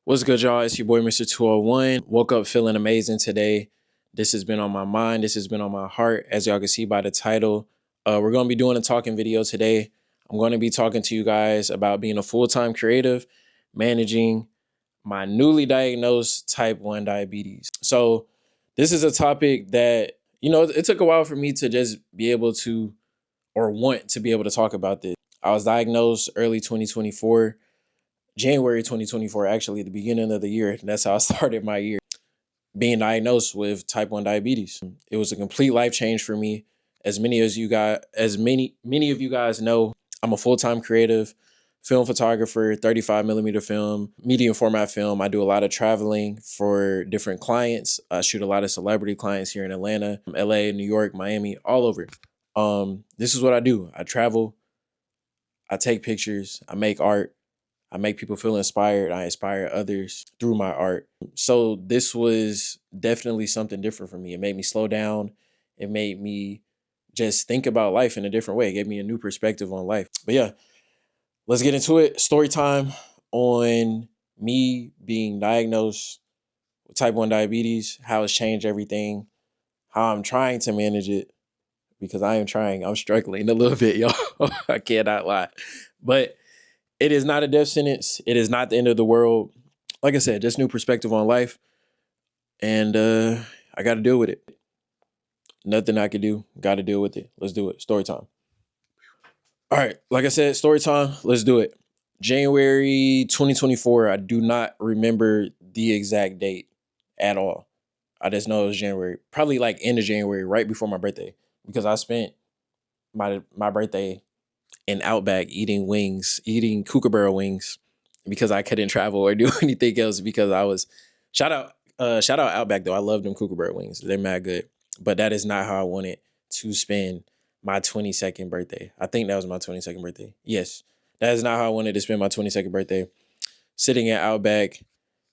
What's good, y'all? It's your boy, Mr. 201. Woke up feeling amazing today. This has been on my mind. This has been on my heart. As y'all can see by the title, we're going to be doing a talking video today. I'm going to be talking to you guys about being a full-time creative, managing my newly diagnosed type 1 diabetes. So this is a topic that, it took a while for me to just be able to or want to be able to talk about this. I was diagnosed early 2024. January 2024, actually, the beginning of the year. That's how I started my year, being diagnosed with type 1 diabetes. It was a complete life change for me. As many of you guys know, I'm a full-time creative, film photographer, 35 millimeter film, medium format film. I do a lot of traveling for different clients. I shoot a lot of celebrity clients here in Atlanta, LA, New York, Miami, all over. This is what I do. I travel, I take pictures, I make art, I make people feel inspired. I inspire others through my art. So this was definitely something different for me. It made me slow down. It made me just think about life in a different way. It gave me a new perspective on life. But yeah, let's get into it. Story time on me being diagnosed with type 1 diabetes, how it's changed everything, how I'm trying to manage it, because I am trying. I'm struggling a little bit, y'all. I cannot lie. But it is not a death sentence. It is not the end of the world. Like I said, just new perspective on life. And I got to deal with it. Nothing I could do. Got to deal with it. Let's do it. Story time. All right. Like I said, story time. Let's do it. January 2024. I do not remember the exact date at all. I just know it was January. Probably like end of January, right before my birthday. Because I spent my birthday in Outback eating wings, eating Kookaburra wings, because I couldn't travel or do anything else because I was shout out Outback though. I love them Kookaburra wings. They're mad good. But that is not how I wanted to spend my 22nd birthday. I think that was my 22nd birthday. Yes. That is not how I wanted to spend my 22nd birthday. Sitting at Outback,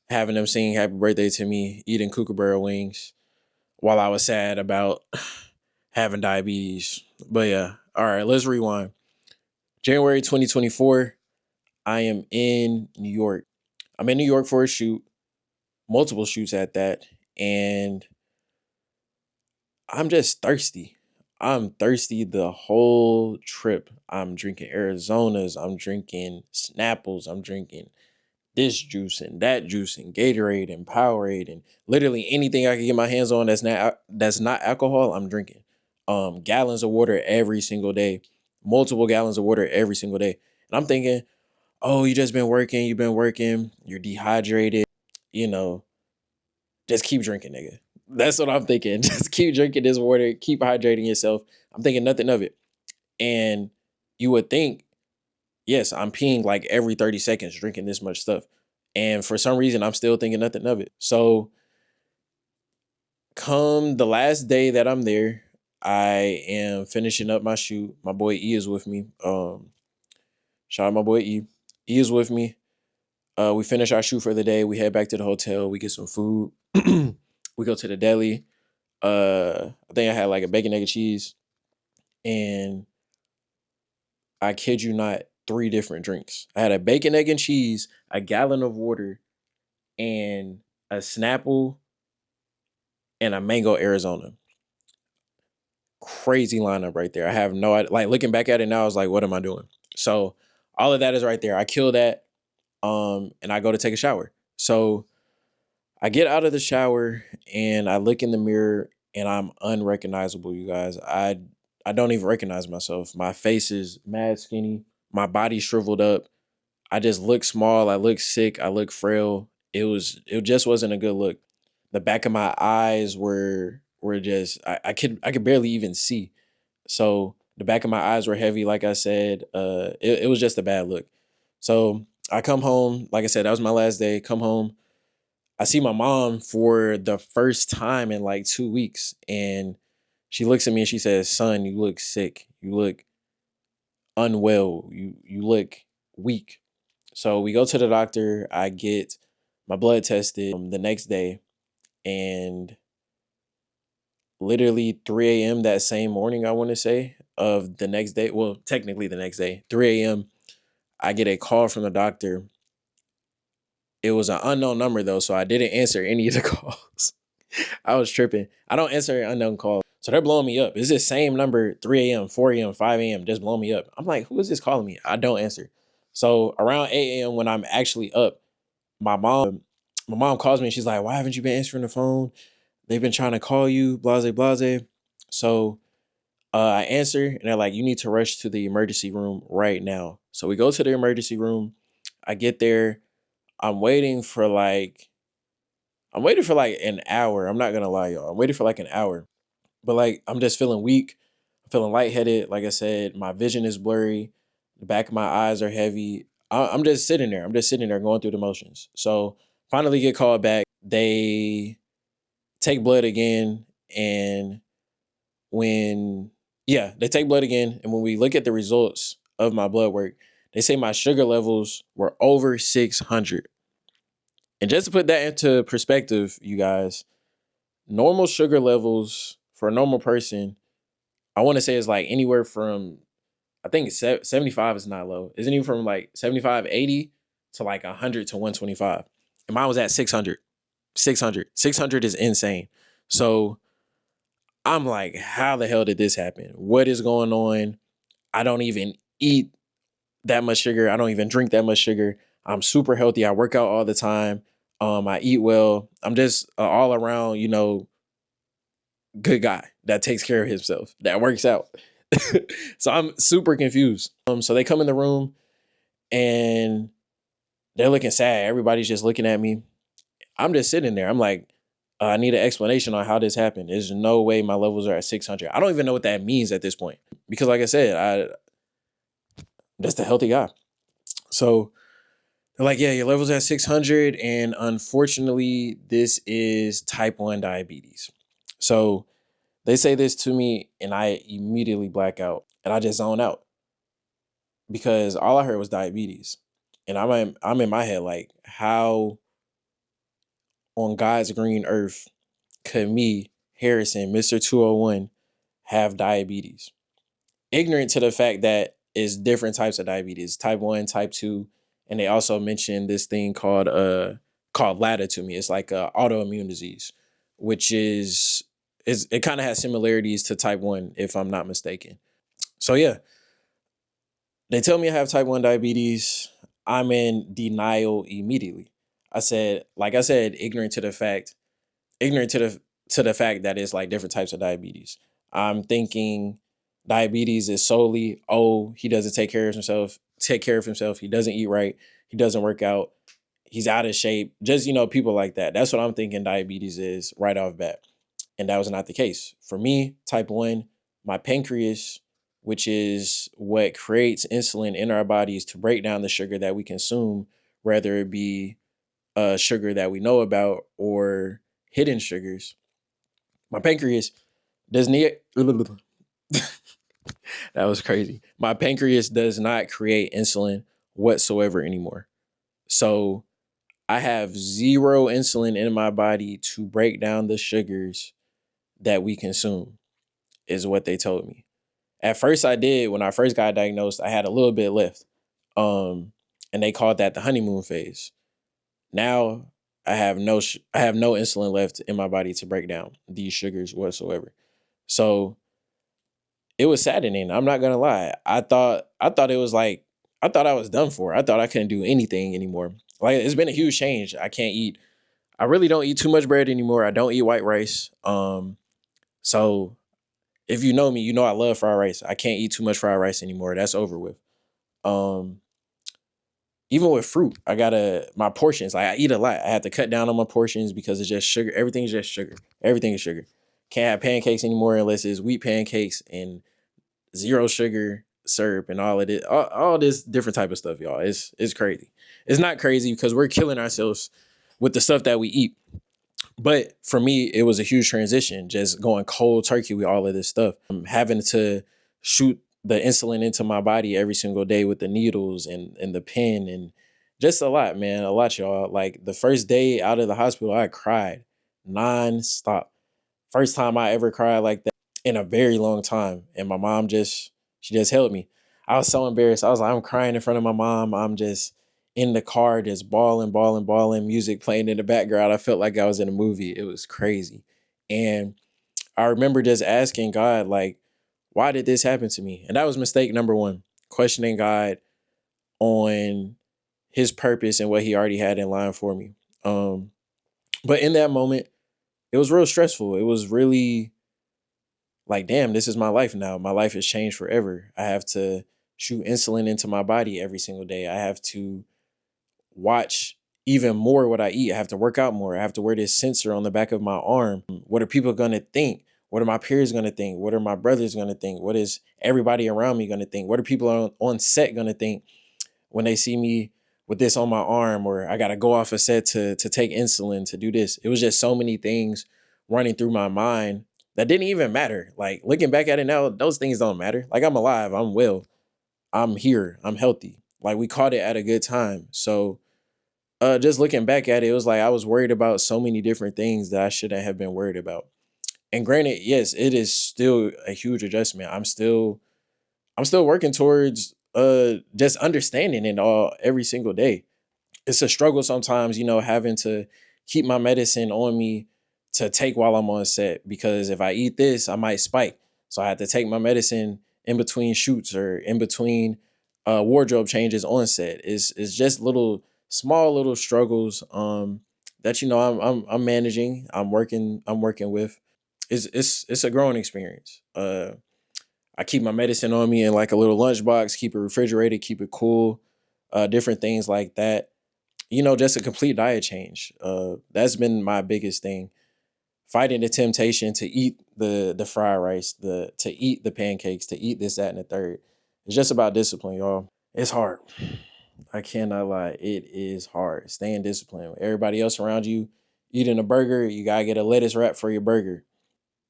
having them sing happy birthday to me, eating Kookaburra wings while I was sad about having diabetes. But yeah, all right, let's rewind. January 2024, I am in New York. I'm in New York for a shoot, multiple shoots at that, and I'm just thirsty. I'm thirsty the whole trip. I'm drinking Arizonas, I'm drinking Snapples, I'm drinking this juice and that juice and Gatorade and Powerade and literally anything I can get my hands on that's not alcohol, I'm drinking. Gallons of water every single day, multiple gallons of water every single day. And I'm thinking, oh, you've been working, you're dehydrated, you know, just keep drinking, nigga. That's what I'm thinking. Just keep drinking this water, keep hydrating yourself. I'm thinking nothing of it. And you would think, yes, I'm peeing like every 30 seconds drinking this much stuff. And for some reason, I'm still thinking nothing of it. So come the last day that I'm there, I am finishing up my shoot. My boy E is with me. Shout out my boy E. E is with me. We finish our shoot for the day. We head back to the hotel. We get some food. We go to the deli. I think I had like a bacon, egg, and cheese. And I kid you not, 3 different drinks. I had a bacon, egg, and cheese, a gallon of water, and a Snapple and a mango Arizona. Crazy lineup right there. I have no idea. Like looking back at it now, I was like, what am I doing? So all of that is right there. I kill that. And I go to take a shower. So I get out of the shower and I look in the mirror and I'm unrecognizable, you guys. I don't even recognize myself. My face is mad skinny. My body shriveled up. I just look small. I look sick. I look frail. It just wasn't a good look. The back of my eyes were just I could barely even see. So the back of my eyes were heavy, like I said. It was just a bad look. So I come home, like I said, that was my last day. Come home. I see my mom for the first time in like 2 weeks. And she looks at me and she says, son, you look sick. You look unwell. You look weak. So we go to the doctor. I get my blood tested the next day. And literally 3 a.m. that same morning, I want to say, of the next day. Well, technically the next day, 3 a.m., I get a call from the doctor It was an unknown number though, so I didn't answer any of the calls. I was tripping. I don't answer unknown calls. So they're blowing me up. It's this same number, 3 a.m., 4 a.m., 5 a.m., just blowing me up. I'm like, who is this calling me? I don't answer. So around 8 a.m. when I'm actually up, my mom calls me and she's like, why haven't you been answering the phone? They've been trying to call you, blase, blase. So I answer and they're like, you need to rush to the emergency room right now. So we go to the emergency room. I get there. I'm waiting for like an hour. I'm not gonna lie, y'all. I'm waiting for like an hour. But like I'm just feeling weak. I'm feeling lightheaded. Like I said, my vision is blurry. The back of my eyes are heavy. I'm just sitting there. I'm just sitting there going through the motions. So finally get called back. They take blood again. And they take blood again. And when we look at the results of my blood work, they say my sugar levels were over 600. And just to put that into perspective, you guys, normal sugar levels for a normal person, I want to say is like anywhere from, I think it's 75 is not low. Isn't even from like 75, 80 to like 100 to 125. And mine was at 600. 600 is insane. So I'm like, how the hell did this happen? What is going on? I don't even eat that much sugar. I don't even drink that much sugar. I'm super healthy. I work out all the time. I eat well. I'm just all around, good guy that takes care of himself, that works out. So I'm super confused. So they come in the room and they're looking sad. Everybody's just looking at me. I'm just sitting there. I'm like, I need an explanation on how this happened. There's no way my levels are at 600. I don't even know what that means at this point because, like I said, that's the healthy guy. So they're like, yeah, your level's at 600. And unfortunately, this is type 1 diabetes. So they say this to me and I immediately black out and I just zone out because all I heard was diabetes. And I'm in my head like, how on God's green earth could me, Harrison, Mr. 201, have diabetes? Ignorant to the fact that it's different types of diabetes, type 1, type 2, and they also mentioned this thing called LADA to me. It's like a autoimmune disease, which is it kind of has similarities to type 1 if I'm not mistaken. So yeah, they tell me I have type 1 diabetes. I'm in denial immediately. Like I said, ignorant to the fact that it's like different types of diabetes. I'm thinking diabetes is solely, oh, he doesn't take care of himself, he doesn't eat right, he doesn't work out, he's out of shape. Just, people like that. That's what I'm thinking diabetes is right off bat. And that was not the case. For me, type 1, my pancreas, which is what creates insulin in our bodies to break down the sugar that we consume, whether it be sugar that we know about or hidden sugars. My pancreas does not. That was crazy. My pancreas does not create insulin whatsoever anymore. So I have zero insulin in my body to break down the sugars that we consume, is what they told me. At first I did, when I first got diagnosed, I had a little bit left. And they called that the honeymoon phase. Now I have no insulin left in my body to break down these sugars whatsoever. So it was saddening. I'm not gonna lie. I thought it was like, I thought I was done for. I thought I couldn't do anything anymore. Like, it's been a huge change. I really don't eat too much bread anymore. I don't eat white rice. So if you know me, you know I love fried rice. I can't eat too much fried rice anymore. That's over with. Even with fruit, my portions, like I eat a lot. I have to cut down on my portions because it's just sugar. Everything's just sugar. Everything is sugar. Can't have pancakes anymore unless it's wheat pancakes and zero sugar syrup and all of it. All this different type of stuff, y'all. It's crazy. It's not crazy because we're killing ourselves with the stuff that we eat. But for me, it was a huge transition, just going cold turkey with all of this stuff. Having to shoot the insulin into my body every single day with the needles and the pen and just a lot, man. A lot, y'all. Like the first day out of the hospital, I cried nonstop. First time I ever cried like that in a very long time. And my mom she just held me. I was so embarrassed. I was like, I'm crying in front of my mom. I'm just in the car, just balling, music playing in the background. I felt like I was in a movie. It was crazy. And I remember just asking God, like, why did this happen to me? And that was mistake number one, questioning God on his purpose and what he already had in line for me. But in that moment, it was real stressful. It was really like, damn, this is my life now. My life has changed forever. I have to shoot insulin into my body every single day. I have to watch even more what I eat. I have to work out more. I have to wear this sensor on the back of my arm. What are people going to think? What are my peers going to think? What are my brothers going to think? What is everybody around me going to think? What are people on set going to think when they see me with this on my arm, or I got to go off a set to take insulin to do this? It was just so many things running through my mind that didn't even matter. Like, looking back at it now, those things don't matter. Like, I'm alive, I'm well, I'm here, I'm healthy. Like, we caught it at a good time. So just looking back at it, it was like I was worried about so many different things that I shouldn't have been worried about. And granted, yes, it is still a huge adjustment. I'm still working towards just understanding it all every single day. It's a struggle sometimes, having to keep my medicine on me to take while I'm on set, because if I eat this, I might spike. So I have to take my medicine in between shoots or in between wardrobe changes on set. It's just small little struggles that I'm managing. I'm working with. It's a growing experience. I keep my medicine on me in like a little lunchbox, keep it refrigerated, keep it cool, different things like that. Just a complete diet change. That's been my biggest thing. Fighting the temptation to eat the fried rice, to eat the pancakes, to eat this, that, and the third. It's just about discipline, y'all. It's hard. I cannot lie. It is hard. Staying disciplined. Everybody else around you eating a burger, you gotta get a lettuce wrap for your burger.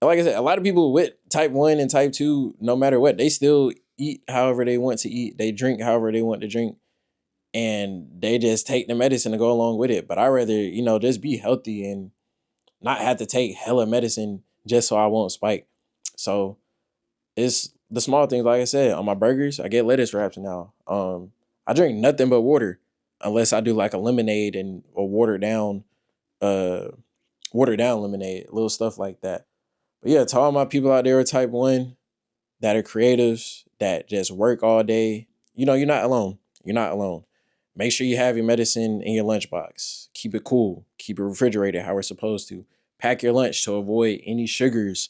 Like I said, a lot of people with type 1 and type 2, no matter what, they still eat however they want to eat. They drink however they want to drink. And they just take the medicine to go along with it. But I rather, just be healthy and not have to take hella medicine just so I won't spike. So it's the small things. Like I said, on my burgers, I get lettuce wraps now. I drink nothing but water unless I do like a lemonade and a uh, watered down lemonade, little stuff like that. But yeah, to all my people out there with type 1 that are creatives, that just work all day, you're not alone. You're not alone. Make sure you have your medicine in your lunchbox. Keep it cool. Keep it refrigerated how we're supposed to. Pack your lunch to avoid any sugars,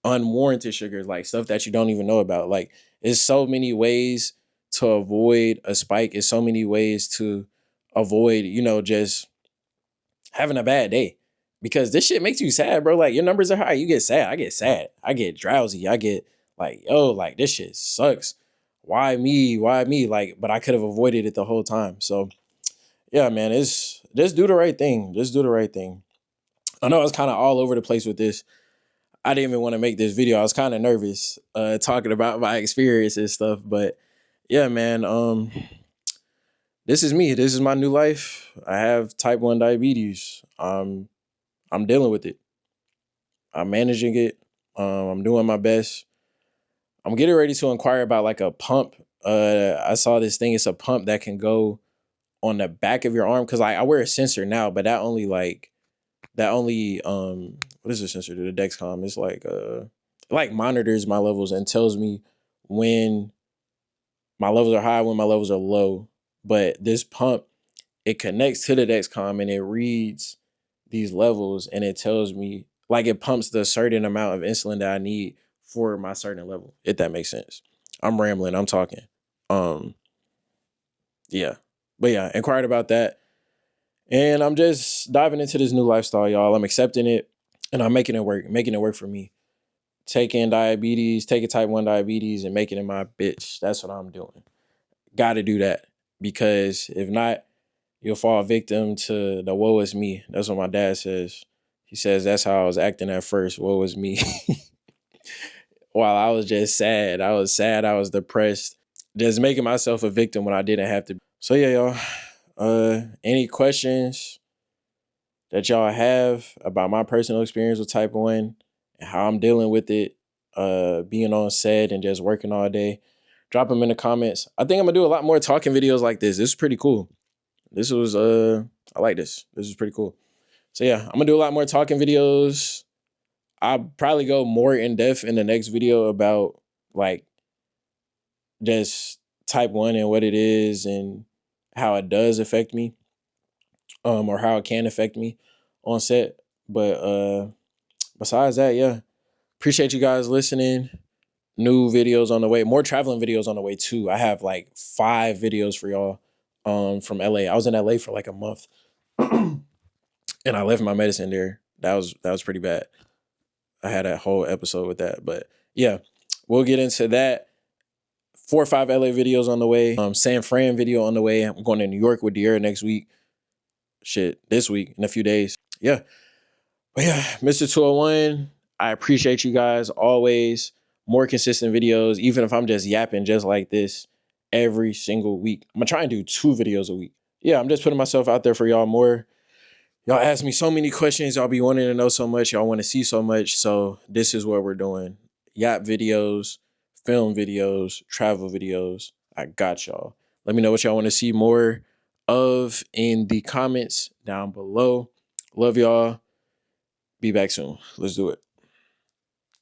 unwarranted sugars, like stuff that you don't even know about. Like, there's so many ways to avoid a spike. It's so many ways to avoid, just having a bad day, because this shit makes you sad, bro. Like, your numbers are high, you get sad. I get sad. I get drowsy. I get like, yo, like, this shit sucks. Why me? Why me? Like, but I could have avoided it the whole time. So yeah, man, it's just do the right thing. Just do the right thing. I know I was kind of all over the place with this. I didn't even want to make this video. I was kind of nervous talking about my experience and stuff. But yeah, man, this is me. This is my new life. I have type 1 diabetes. I'm dealing with it. I'm managing it. I'm doing my best. I'm getting ready to inquire about like a pump. I saw this thing. It's a pump that can go on the back of your arm, because I wear a sensor now, but that only what does the sensor do? The Dexcom. It's like it like monitors my levels and tells me when my levels are high, when my levels are low. But this pump, it connects to the Dexcom and it reads these levels, and it tells me, like, it pumps the certain amount of insulin that I need for my certain level, if that makes sense. I'm rambling, I'm talking. Um, yeah. But yeah, inquired about that. And I'm just diving into this new lifestyle, y'all. I'm accepting it and I'm making it work for me. Taking type 1 diabetes and making it my bitch. That's what I'm doing. Gotta do that. Because if not, you'll fall victim to the woe is me. That's what my dad says. He says that's how I was acting at first. Woe is me. While I was just sad. I was sad. I was depressed. Just making myself a victim when I didn't have to. So yeah, y'all. Any questions that y'all have about my personal experience with type 1 and how I'm dealing with it, being on set and just working all day, drop them in the comments. I think I'm gonna do a lot more talking videos like this. This is pretty cool. this was I like this. This is pretty cool. So yeah, I'm gonna do a lot more talking videos. I'll probably go more in depth in the next video about like just type 1 and what it is and how it does affect me, or how it can affect me on set. But besides that, yeah. Appreciate you guys listening. New videos on the way, more traveling videos on the way too. I have like 5 videos for y'all from LA. I was in LA for like a month and I left my medicine there. That was pretty bad. I had a whole episode with that. But yeah, we'll get into that. 4 or 5 LA videos on the way. San Fran video on the way. I'm going to New York with De'Ara next week. Shit, this week in a few days. Yeah. But yeah, Mr. 201, I appreciate you guys always. More consistent videos, even if I'm just yapping just like this every single week. I'm gonna try and do 2 videos a week. Yeah, I'm just putting myself out there for y'all more. Y'all ask me so many questions. Y'all be wanting to know so much. Y'all want to see so much. So this is what we're doing. Yap videos, film videos, travel videos. I got y'all. Let me know what y'all want to see more of in the comments down below. Love y'all. Be back soon. Let's do it.